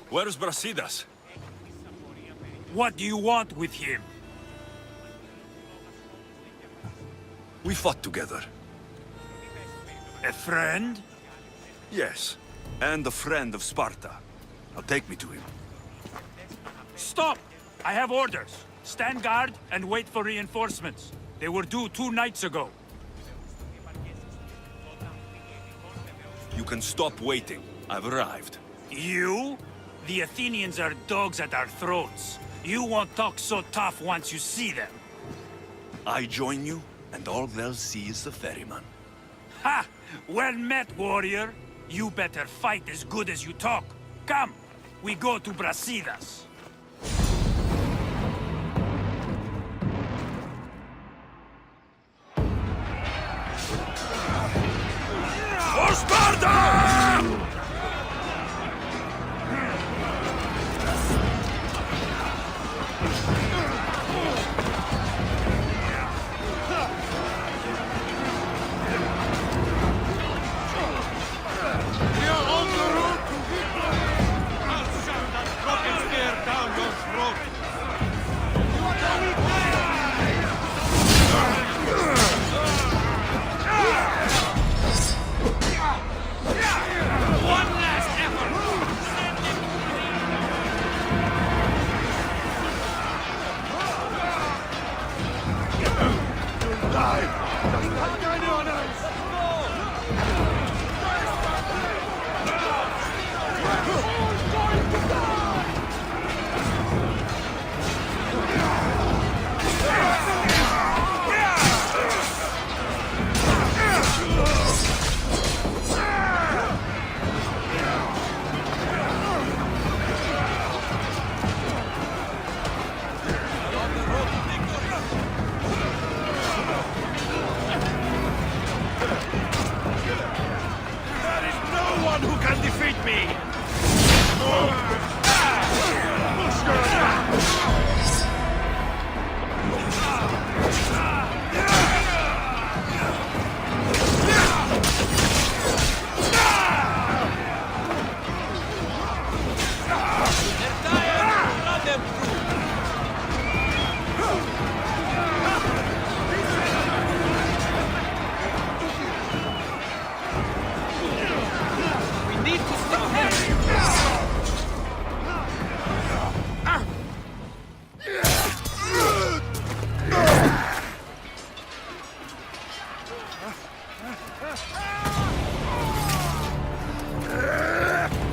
Where's Brasidas? What do you want with him? We fought together. A friend? Yes. And a friend of Sparta. Now take me to him. Stop! I have orders. Stand guard and wait for reinforcements. They were due 2 nights ago. You can stop waiting. I've arrived. You? The Athenians are dogs at our throats. You won't talk so tough once you see them. I join you, and all they'll see is the ferryman. Ha! Well met, warrior. You better fight as good as you talk. Come, we go to Brasidas. For Sparta!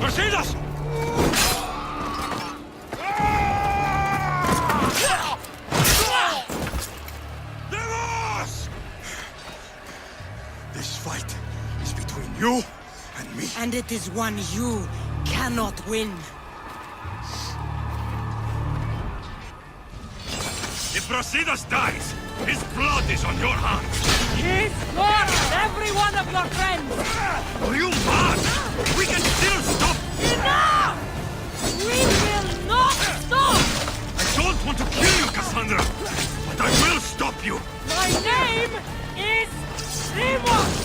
Brasidas! This fight is between you and me. And it is one you cannot win. If Brasidas dies, his blood is on your hands. He's gone! Every one of your friends! Are you mad? We can still stop. Enough! We will not stop! I don't want to kill you, Cassandra, but I will stop you. My name is Simon!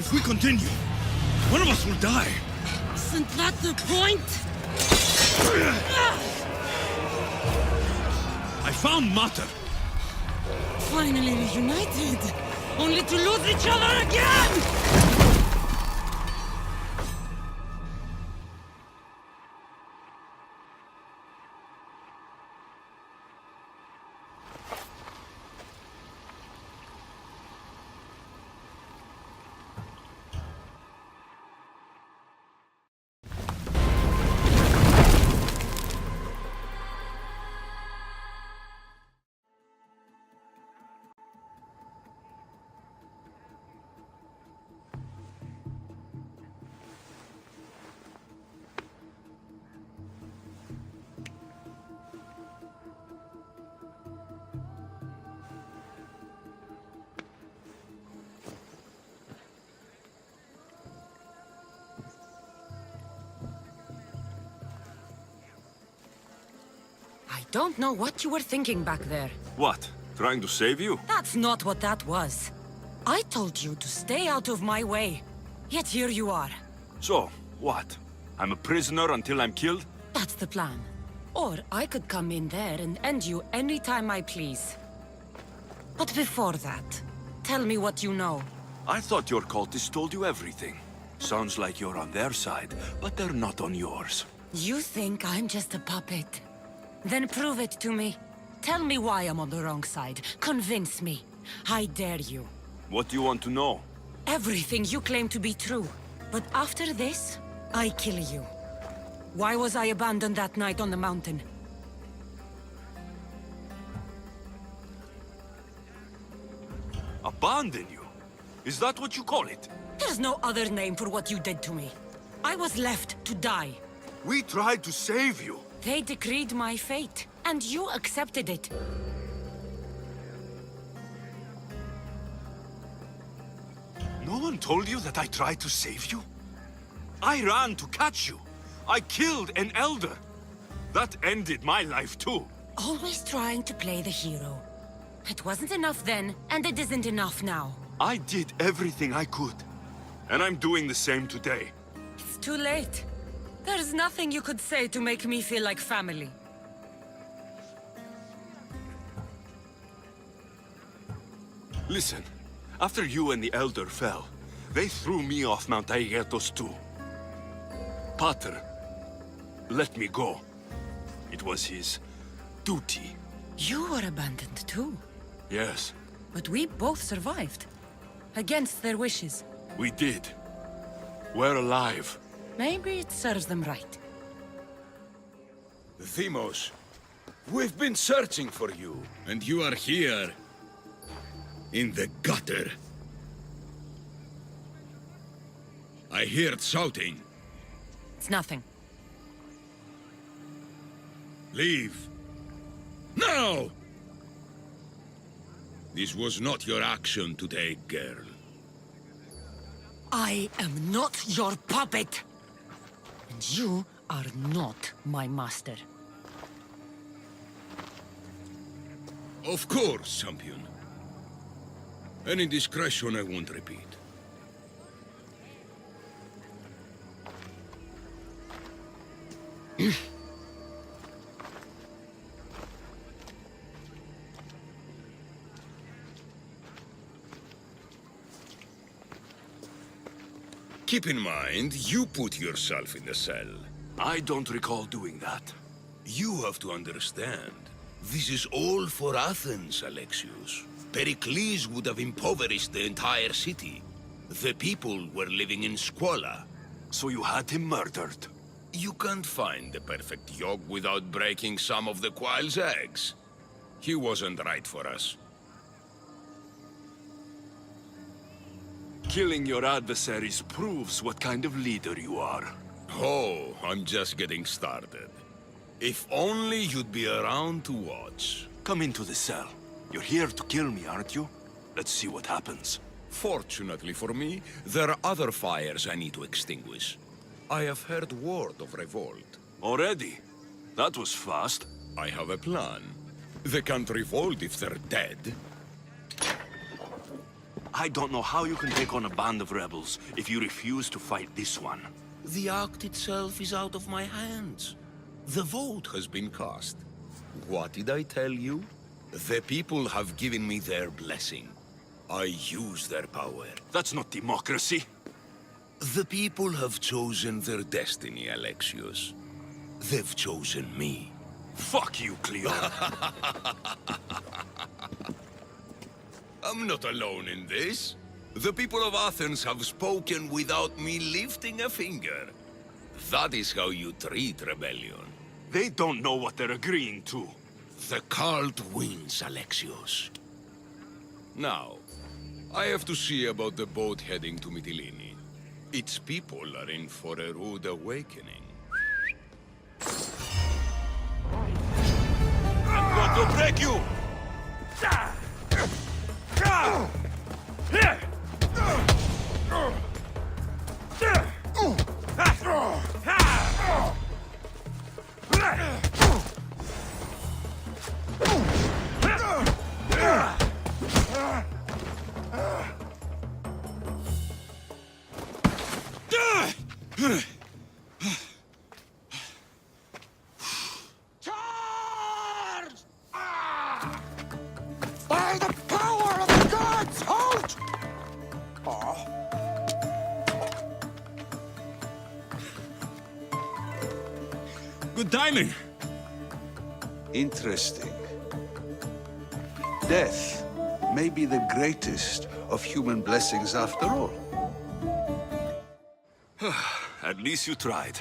If we continue, one of us will die. Isn't that the point? I found Mater. Finally reunited, only to lose each other again! I don't know what you were thinking back there. What? Trying to save you? That's not what that was. I told you to stay out of my way. Yet here you are. So, what? I'm a prisoner until I'm killed? That's the plan. Or I could come in there and end you anytime I please. But before that, tell me what you know. I thought your cultists told you everything. Sounds like you're on their side, but they're not on yours. You think I'm just a puppet? Then prove it to me. Tell me why I'm on the wrong side. Convince me. I dare you. What do you want to know? Everything you claim to be true. But after this, I kill you. Why was I abandoned that night on the mountain? Abandon you? Is that what you call it? There's no other name for what you did to me. I was left to die. We tried to save you. They decreed my fate, and you accepted it. No one told you that I tried to save you? I ran to catch you. I killed an elder. That ended my life too. Always trying to play the hero. It wasn't enough then, and it isn't enough now. I did everything I could. And I'm doing the same today. It's too late. There's nothing you could say to make me feel like family. Listen, after you and the Elder fell, they threw me off Mount Aegetos too. Pater let me go. It was his duty. You were abandoned too. Yes, But we both survived. Against their wishes. we did. We're alive. Maybe it serves them right. Themos, we've been searching for you, and you are here. In the gutter. I heard shouting. It's nothing. Leave. Now! This was not your action today, girl. I am not your puppet. And you are not my master. Of course, champion. Any indiscretion I won't repeat. Keep in mind, you put yourself in the cell. I don't recall doing that. You have to understand. This is all for Athens, Alexios. Pericles would have impoverished the entire city. The people were living in squalor. So you had him murdered? You can't find the perfect yolk without breaking some of the quail's eggs. He wasn't right for us. Killing your adversaries proves what kind of leader you are. Oh, I'm just getting started. If only you'd be around to watch. Come into the cell. You're here to kill me, aren't you? Let's see what happens. Fortunately for me, there are other fires I need to extinguish. I have heard word of revolt. Already? That was fast. I have a plan. They can't revolt if they're dead. I don't know how you can take on a band of rebels if you refuse to fight this one. The act itself is out of my hands. The vote has been cast. What did I tell you? The people have given me their blessing. I use their power. That's not democracy. The people have chosen their destiny, Alexios. They've chosen me. Fuck you, Cleon. I'm not alone in this. The people of Athens have spoken without me lifting a finger. That is how you treat rebellion. They don't know what they're agreeing to. The cult wins, Alexios. Now, I have to see about the boat heading to Mytilene. Its people are in for a rude awakening. I'm going to break you! By the power of the gods, halt! Good timing. Interesting. Death may be the greatest of human blessings after all. At least you tried.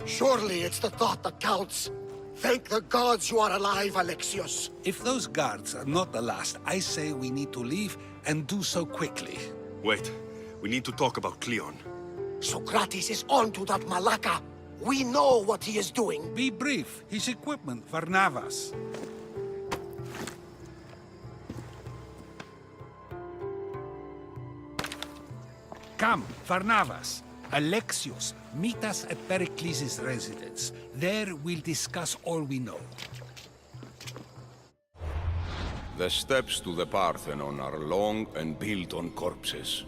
Surely it's the thought that counts. Thank the gods you are alive, Alexios. If those guards are not the last, I say we need to leave and do so quickly. Wait, we need to talk about Cleon. Socrates is on to that Malaka. We know what he is doing. Be brief. His equipment, Varnavas. Come, Varnavas. Alexios, meet us at Pericles' residence. There we'll discuss all we know. The steps to the Parthenon are long and built on corpses.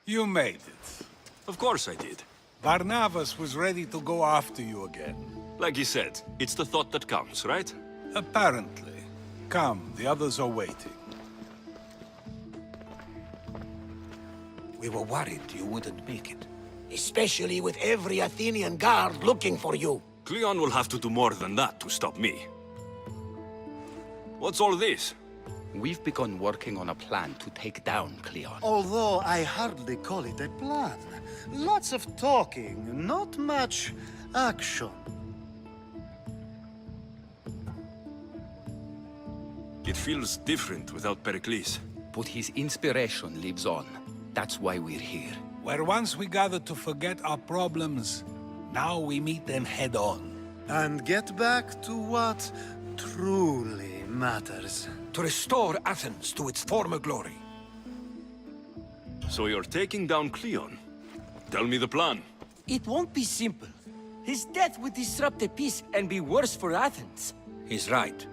You made it. Of course I did. Barnabas was ready to go after you again. Like he said, it's the thought that counts, right? Apparently. Come, the others are waiting. We were worried you wouldn't make it. Especially with every Athenian guard looking for you. Cleon will have to do more than that to stop me. What's all this? We've begun working on a plan to take down Cleon. Although I hardly call it a plan. Lots of talking, not much action. It feels different without Pericles. But his inspiration lives on. That's why we're here. Where once we gathered to forget our problems, now we meet them head on. And get back to what truly matters. To restore Athens to its former glory. So you're taking down Cleon? Tell me the plan. It won't be simple. His death would disrupt the peace and be worse for Athens. He's right.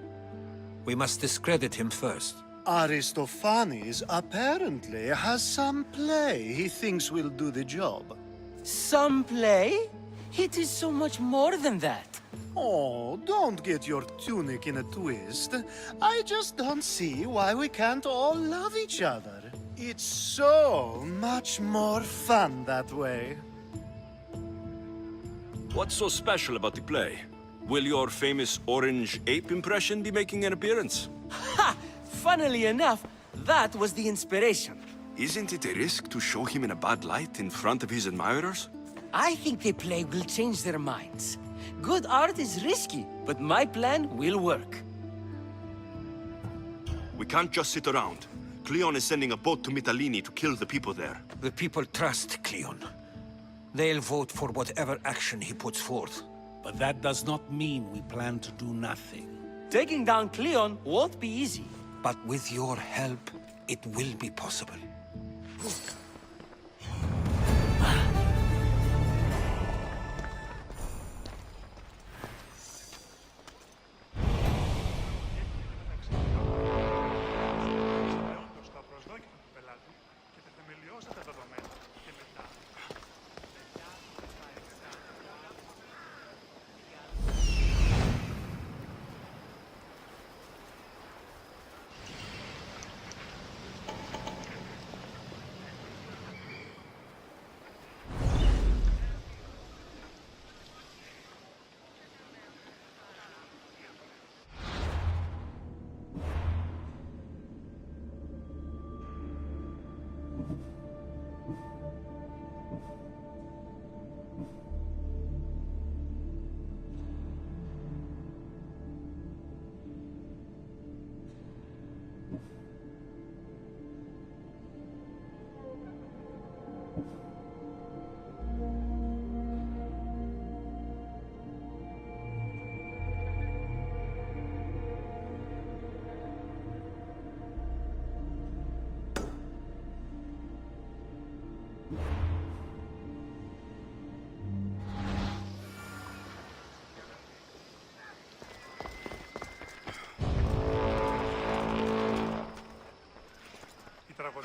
We must discredit him first. Aristophanes apparently has some play he thinks will do the job. Some play? It is so much more than that. Oh, don't get your tunic in a twist. I just don't see why we can't all love each other. It's so much more fun that way. What's so special about the play? Will your famous orange ape impression be making an appearance? Ha! Funnily enough, that was the inspiration. Isn't it a risk to show him in a bad light in front of his admirers? I think the play will change their minds. Good art is risky, but my plan will work. We can't just sit around. Cleon is sending a boat to Mytilene to kill the people there. The people trust Cleon. They'll vote for whatever action he puts forth. But that does not mean we plan to do nothing. Taking down Cleon won't be easy. But with your help, it will be possible.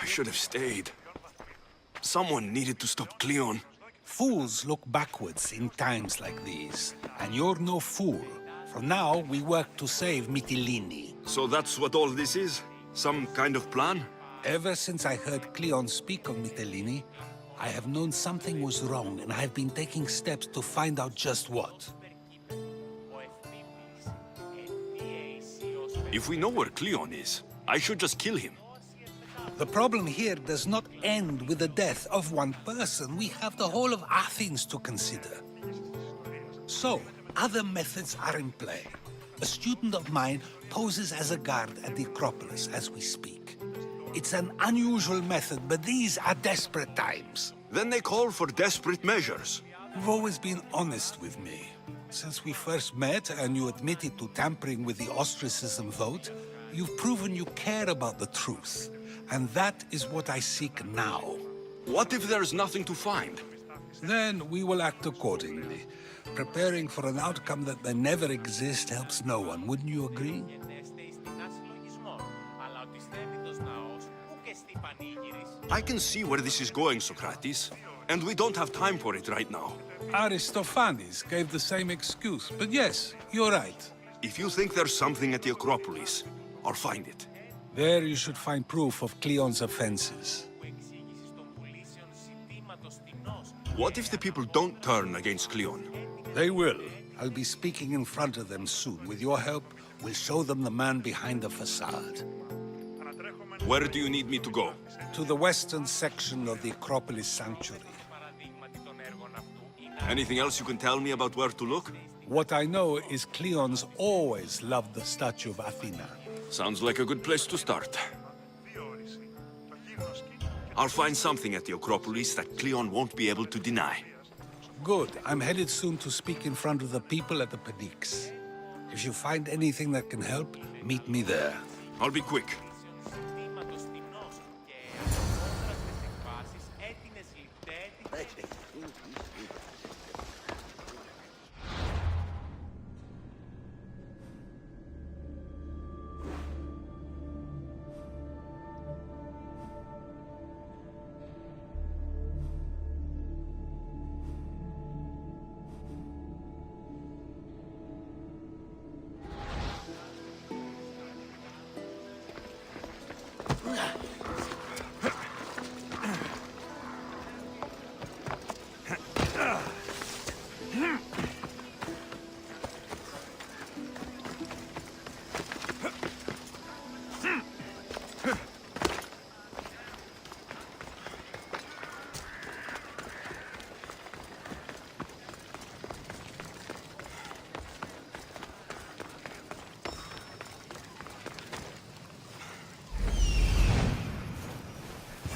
I should have stayed. Someone needed to stop Cleon. Fools look backwards in times like these. And you're no fool. For now, we work to save Mytilene. So that's what all this is? Some kind of plan? Ever since I heard Cleon speak of Mytilene, I have known something was wrong, and I have been taking steps to find out just what. If we know where Cleon is, I should just kill him. The problem here does not end with the death of one person. We have the whole of Athens to consider. So, other methods are in play. A student of mine poses as a guard at the Acropolis as we speak. It's an unusual method, but these are desperate times. Then they call for desperate measures. You've always been honest with me. Since we first met and you admitted to tampering with the ostracism vote, you've proven you care about the truth. And that is what I seek now. What if there's nothing to find? Then we will act accordingly. Preparing for an outcome that may never exist helps no one, wouldn't you agree? I can see where this is going, Socrates. And we don't have time for it right now. Aristophanes gave the same excuse, but yes, you're right. If you think there's something at the Acropolis, I'll find it. There you should find proof of Cleon's offenses. What if the people don't turn against Cleon? They will. I'll be speaking in front of them soon. With your help, we'll show them the man behind the facade. Where do you need me to go? To the western section of the Acropolis Sanctuary. Anything else you can tell me about where to look? What I know is Cleon's always loved the statue of Athena. Sounds like a good place to start. I'll find something at the Acropolis that Cleon won't be able to deny. Good. I'm headed soon to speak in front of the people at the Pnyx. If you find anything that can help, meet me there. I'll be quick.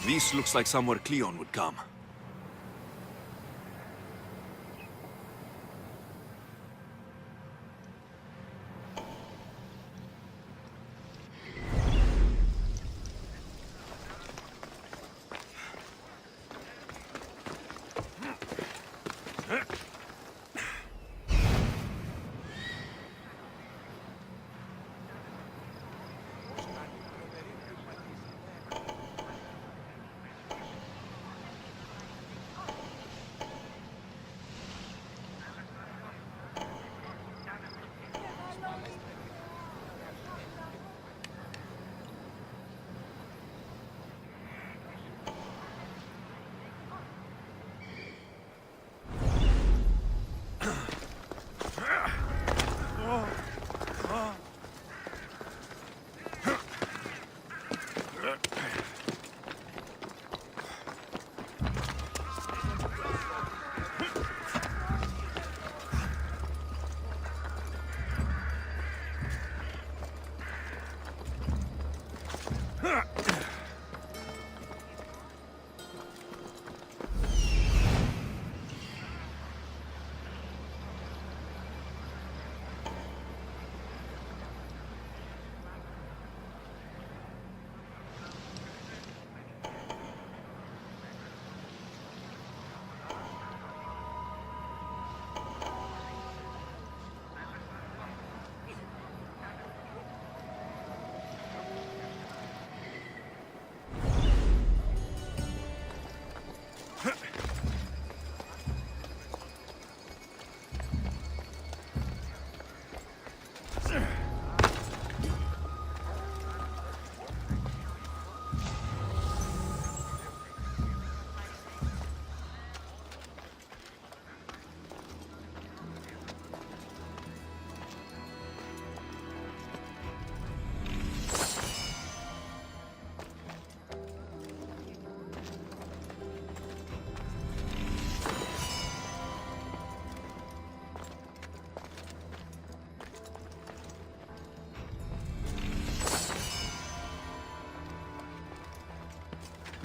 This looks like somewhere Cleon would come.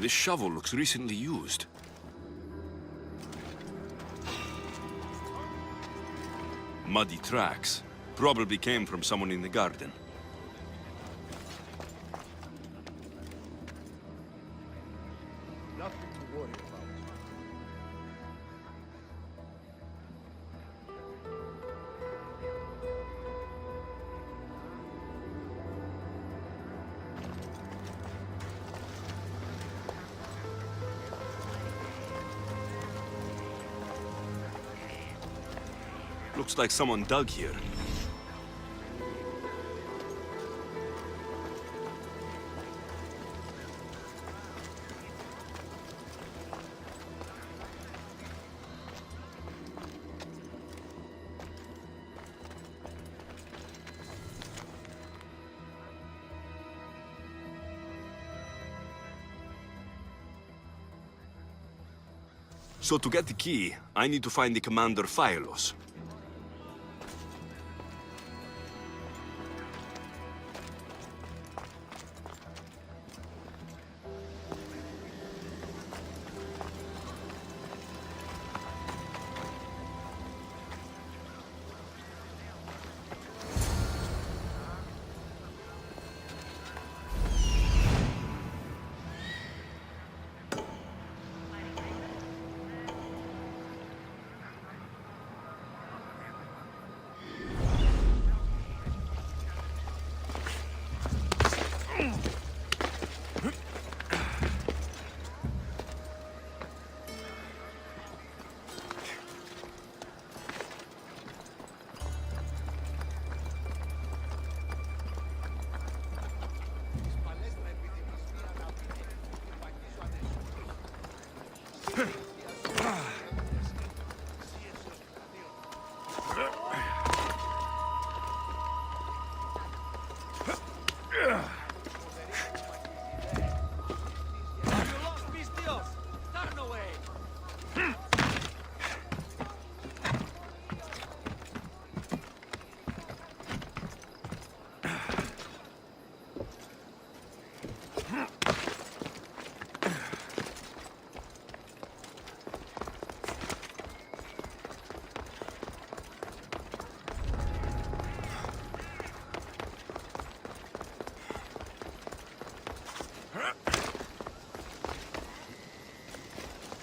This shovel looks recently used. Muddy tracks. Probably came from someone in the garden. Nothing to worry about. Looks like someone dug here. So to get the key, I need to find the commander Phylos.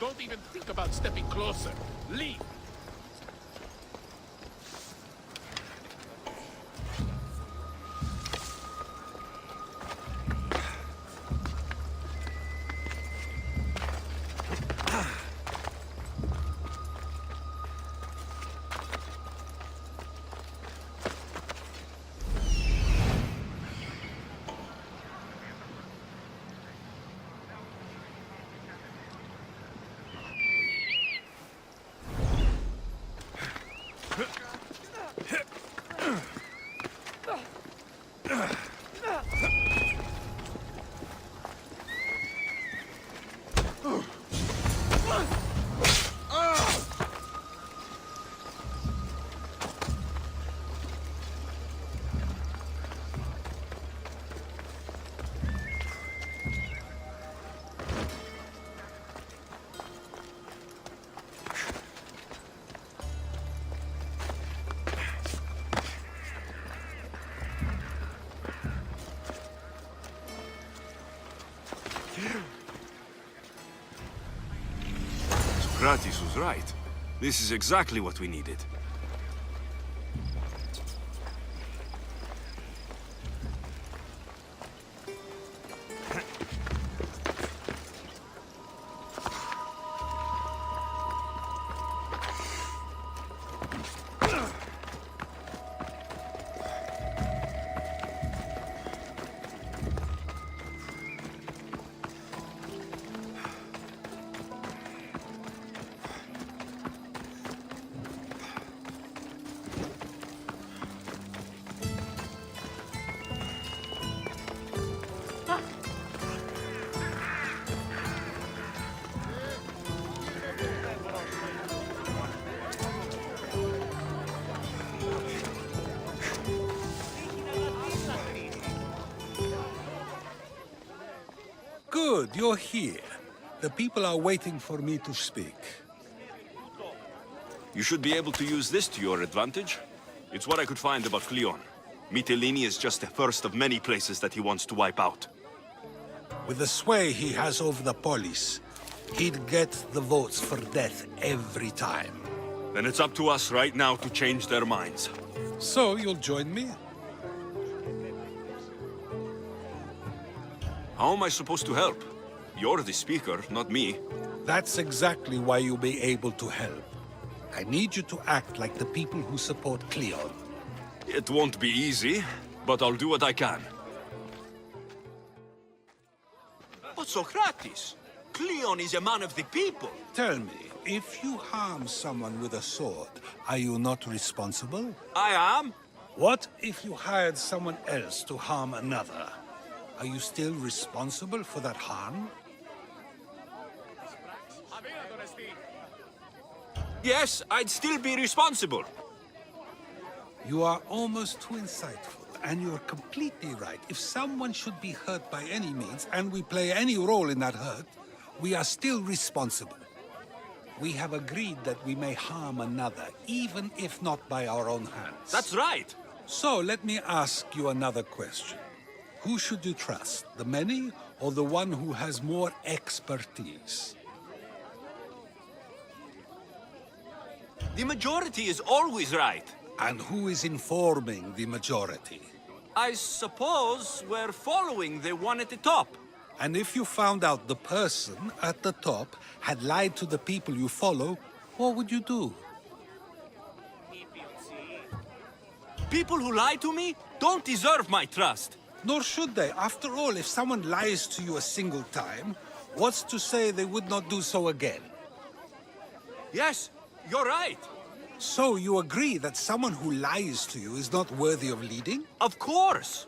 Don't even think about stepping closer. Leave. Socrates was right. This is exactly what we needed. Good, you're here. The people are waiting for me to speak. You should be able to use this to your advantage. It's what I could find about Cleon. Mytilene is just the first of many places that he wants to wipe out. With the sway he has over the polis, he'd get the votes for death every time. Then it's up to us right now to change their minds. So you'll join me? How am I supposed to help? You're the speaker, not me. That's exactly why you'll be able to help. I need you to act like the people who support Cleon. It won't be easy, but I'll do what I can. But Socrates, Cleon is a man of the people. Tell me, if you harm someone with a sword, are you not responsible? I am. What if you hired someone else to harm another? Are you still responsible for that harm? yes, I'd still be responsible. You are almost too insightful, and you're completely right. If someone should be hurt by any means, and we play any role in that hurt, we are still responsible. We have agreed that we may harm another, even if not by our own hands. That's right. So let me ask you another question. Who should you trust, the many or the one who has more expertise? The majority is always right. And who is informing the majority? I suppose we're following the one at the top. And if you found out the person at the top had lied to the people you follow, what would you do? People who lie to me don't deserve my trust. Nor should they. After all, if someone lies to you a single time, what's to say they would not do so again? Yes, you're right. So you agree that someone who lies to you is not worthy of leading? Of course.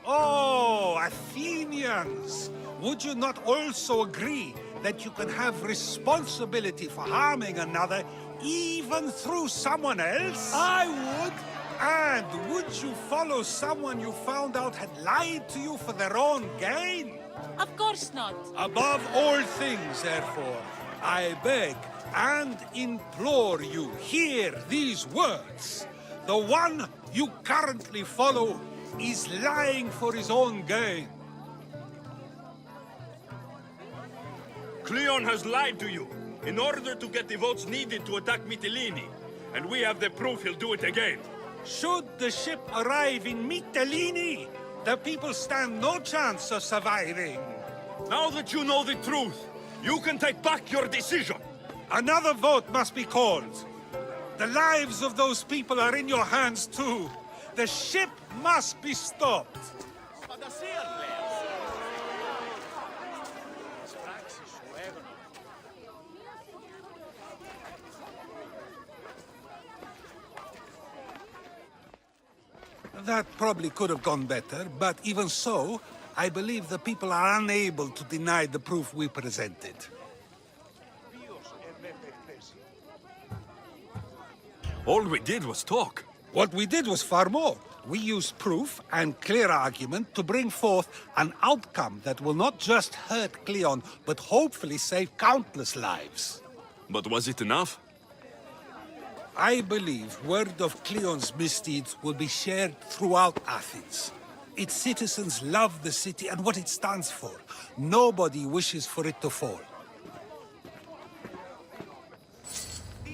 Oh, Athenians! Would you not also agree that you can have responsibility for harming another even through someone else? I would. And would you follow someone you found out had lied to you for their own gain? Of course not. Above all things, therefore, I beg and implore you, hear these words. The one you currently follow is lying for his own gain. Cleon has lied to you in order to get the votes needed to attack Mytilene. And we have the proof he'll do it again. Should the ship arrive in Mytilene, the people stand no chance of surviving. Now that you know the truth, you can take back your decision. Another vote must be called. The lives of those people are in your hands too. The ship must be stopped. That probably could have gone better, but even so, I believe the people are unable to deny the proof we presented. All we did was talk. What we did was far more. We used proof and clear argument to bring forth an outcome that will not just hurt Cleon, but hopefully save countless lives. But was it enough? I believe word of Cleon's misdeeds will be shared throughout Athens. Its citizens love the city and what it stands for. Nobody wishes for it to fall. Τι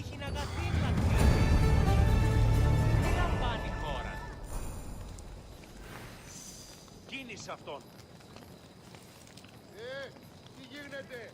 γίνεται?